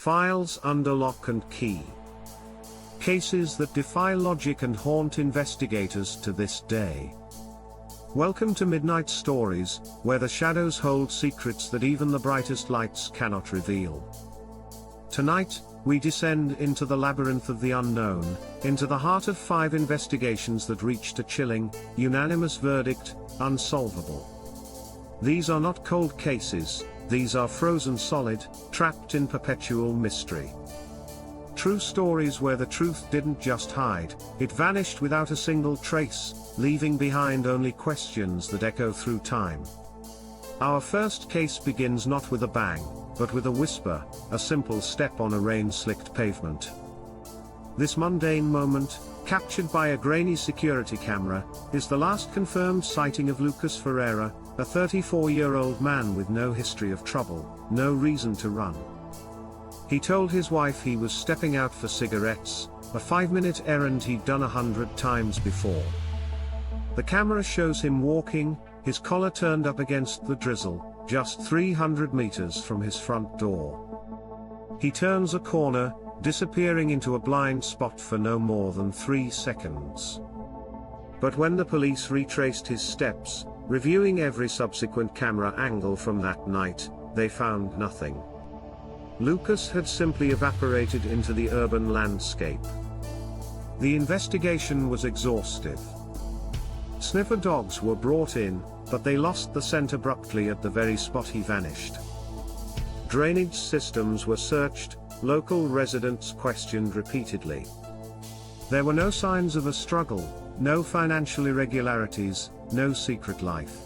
Files under lock and key. Cases that defy logic and haunt investigators to this day. Welcome to Midnight Stories, where the shadows hold secrets that even the brightest lights cannot reveal. Tonight, we descend into the labyrinth of the unknown, into the heart of 5 investigations that reached a chilling, unanimous verdict: unsolvable. These are not cold cases, these are frozen solid, trapped in perpetual mystery. True stories where the truth didn't just hide, it vanished without a single trace, leaving behind only questions that echo through time. Our first case begins not with a bang, but with a whisper, a simple step on a rain-slicked pavement. This mundane moment, captured by a grainy security camera, is the last confirmed sighting of Lucas Ferreira, a 34-year-old man with no history of trouble, no reason to run. He told his wife he was stepping out for cigarettes, a 5-minute errand he'd done 100 times before. The camera shows him walking, his collar turned up against the drizzle, just 300 meters from his front door. He turns a corner, disappearing into a blind spot for no more than 3 seconds. But when the police retraced his steps, reviewing every subsequent camera angle from that night, they found nothing. Lucas had simply evaporated into the urban landscape. The investigation was exhaustive. Sniffer dogs were brought in, but they lost the scent abruptly at the very spot he vanished. Drainage systems were searched, local residents questioned repeatedly. There were no signs of a struggle, no financial irregularities, no secret life.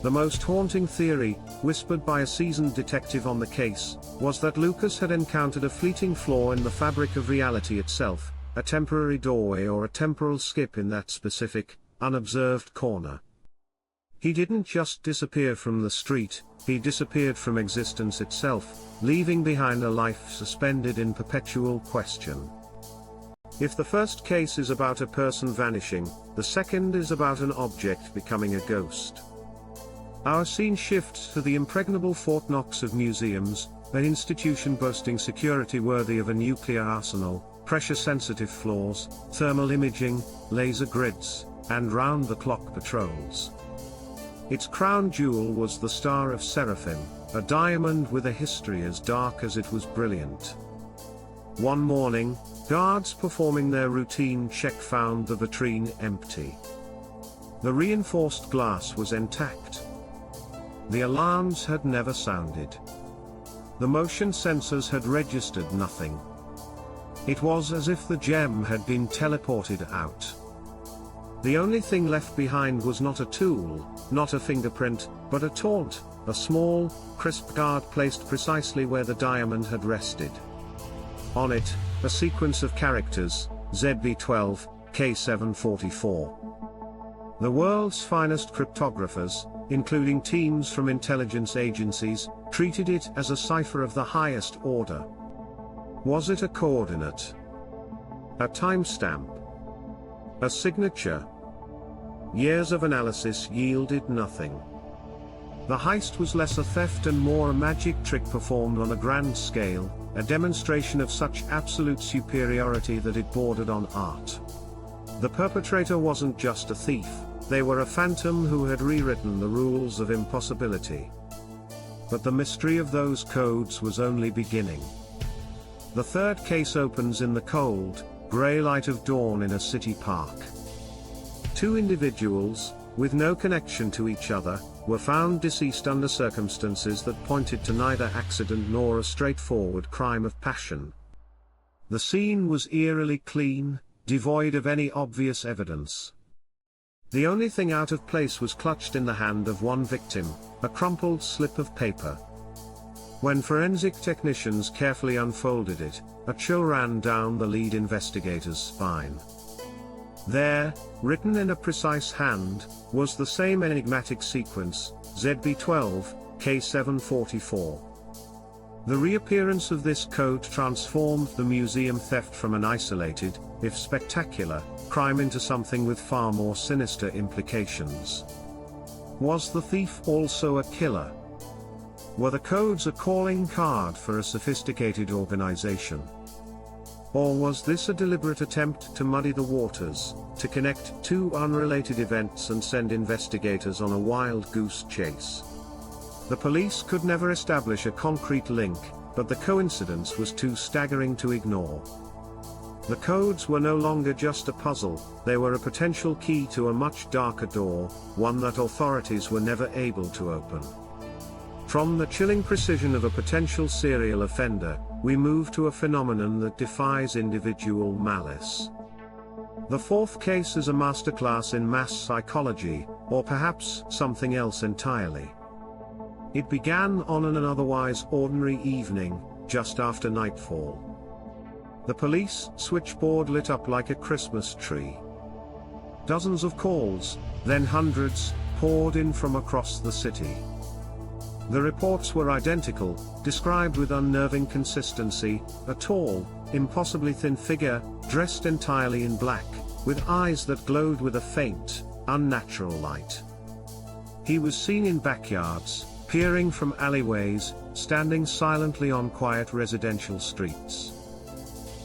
The most haunting theory, whispered by a seasoned detective on the case, was that Lucas had encountered a fleeting flaw in the fabric of reality itself, a temporary doorway or a temporal skip in that specific, unobserved corner. He didn't just disappear from the street, he disappeared from existence itself, leaving behind a life suspended in perpetual question. If the first case is about a person vanishing, the second is about an object becoming a ghost. Our scene shifts to the impregnable Fort Knox of museums, an institution boasting security worthy of a nuclear arsenal, pressure-sensitive floors, thermal imaging, laser grids, and round-the-clock patrols. Its crown jewel was the Star of Seraphim, a diamond with a history as dark as it was brilliant. One morning, guards performing their routine check found the vitrine empty. The reinforced glass was intact. The alarms had never sounded. The motion sensors had registered nothing. It was as if the gem had been teleported out. The only thing left behind was not a tool, not a fingerprint, but a taunt, a small, crisp guard placed precisely where the diamond had rested. On it, a sequence of characters, ZB12, K744. The world's finest cryptographers, including teams from intelligence agencies, treated it as a cipher of the highest order. Was it a coordinate? A timestamp? A signature? Years of analysis yielded nothing. The heist was less a theft and more a magic trick performed on a grand scale, a demonstration of such absolute superiority that it bordered on art. The perpetrator wasn't just a thief, they were a phantom who had rewritten the rules of impossibility. But the mystery of those codes was only beginning. The third case opens in the cold, grey light of dawn in a city park. 2 individuals, with no connection to each other, were found deceased under circumstances that pointed to neither accident nor a straightforward crime of passion. The scene was eerily clean, devoid of any obvious evidence. The only thing out of place was clutched in the hand of one victim, a crumpled slip of paper. When forensic technicians carefully unfolded it, a chill ran down the lead investigator's spine. There, written in a precise hand, was the same enigmatic sequence, ZB12, K744. The reappearance of this code transformed the museum theft from an isolated, if spectacular, crime into something with far more sinister implications. Was the thief also a killer? Were the codes a calling card for a sophisticated organization? Or was this a deliberate attempt to muddy the waters, to connect two unrelated events and send investigators on a wild goose chase? The police could never establish a concrete link, but the coincidence was too staggering to ignore. The codes were no longer just a puzzle, they were a potential key to a much darker door, one that authorities were never able to open. From the chilling precision of a potential serial offender, we move to a phenomenon that defies individual malice. The fourth case is a masterclass in mass psychology, or perhaps something else entirely. It began on an otherwise ordinary evening, just after nightfall. The police switchboard lit up like a Christmas tree. Dozens of calls, then hundreds, poured in from across the city. The reports were identical, described with unnerving consistency: a tall, impossibly thin figure, dressed entirely in black, with eyes that glowed with a faint, unnatural light. He was seen in backyards, peering from alleyways, standing silently on quiet residential streets.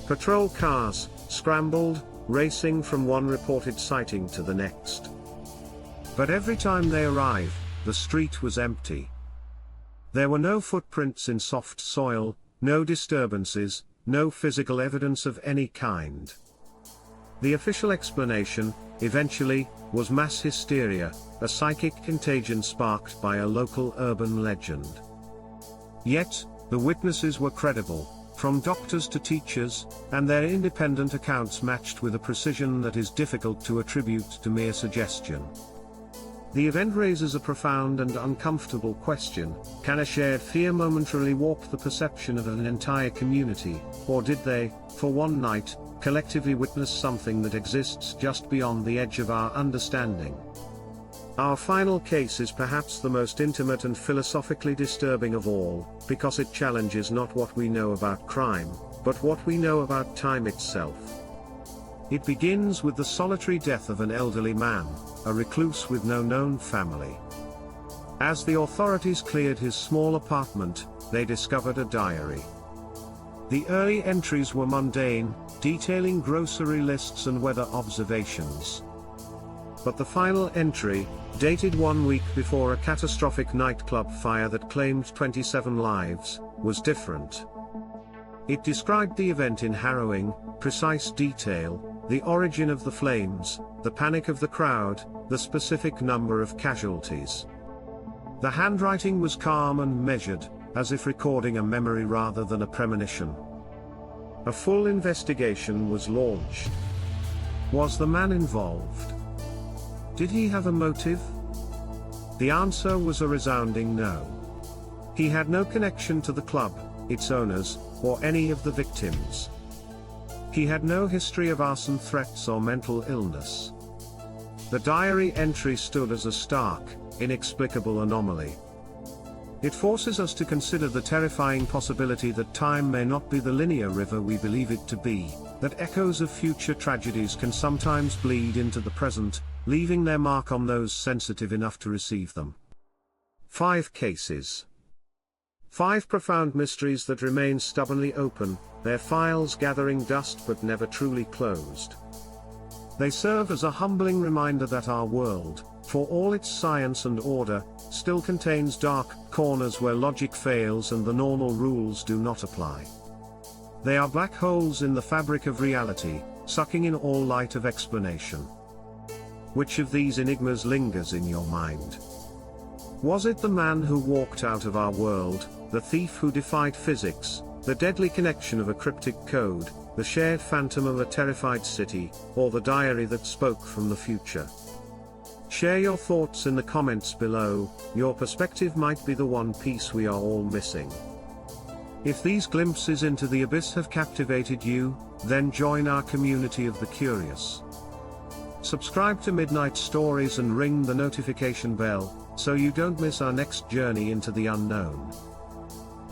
Patrol cars scrambled, racing from one reported sighting to the next. But every time they arrived, the street was empty. There were no footprints in soft soil, no disturbances, no physical evidence of any kind. The official explanation, eventually, was mass hysteria, a psychic contagion sparked by a local urban legend. Yet, the witnesses were credible, from doctors to teachers, and their independent accounts matched with a precision that is difficult to attribute to mere suggestion. The event raises a profound and uncomfortable question: can a shared fear momentarily warp the perception of an entire community, or did they, for one night, collectively witness something that exists just beyond the edge of our understanding? Our final case is perhaps the most intimate and philosophically disturbing of all, because it challenges not what we know about crime, but what we know about time itself. It begins with the solitary death of an elderly man, a recluse with no known family. As the authorities cleared his small apartment, they discovered a diary. The early entries were mundane, detailing grocery lists and weather observations. But the final entry, dated 1 week before a catastrophic nightclub fire that claimed 27 lives, was different. It described the event in harrowing, precise detail: the origin of the flames, the panic of the crowd, the specific number of casualties. The handwriting was calm and measured, as if recording a memory rather than a premonition. A full investigation was launched. Was the man involved? Did he have a motive? The answer was a resounding no. He had no connection to the club, its owners, or any of the victims. He had no history of arson threats or mental illness. The diary entry stood as a stark, inexplicable anomaly. It forces us to consider the terrifying possibility that time may not be the linear river we believe it to be, that echoes of future tragedies can sometimes bleed into the present, leaving their mark on those sensitive enough to receive them. 5 cases. 5 profound mysteries that remain stubbornly open, their files gathering dust but never truly closed. They serve as a humbling reminder that our world, for all its science and order, still contains dark corners where logic fails and the normal rules do not apply. They are black holes in the fabric of reality, sucking in all light of explanation. Which of these enigmas lingers in your mind? Was it the man who walked out of our world, the thief who defied physics, the deadly connection of a cryptic code, the shared phantom of a terrified city, or the diary that spoke from the future? Share your thoughts in the comments below. Your perspective might be the one piece we are all missing. If these glimpses into the abyss have captivated you, then join our community of the curious. Subscribe to Midnight Stories and ring the notification bell, so you don't miss our next journey into the unknown.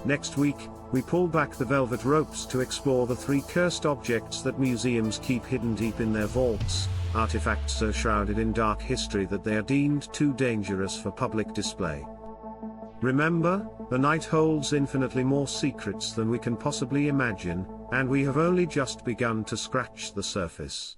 Next week, we pull back the velvet ropes to explore the 3 cursed objects that museums keep hidden deep in their vaults, artifacts so shrouded in dark history that they are deemed too dangerous for public display. Remember, the night holds infinitely more secrets than we can possibly imagine, and we have only just begun to scratch the surface.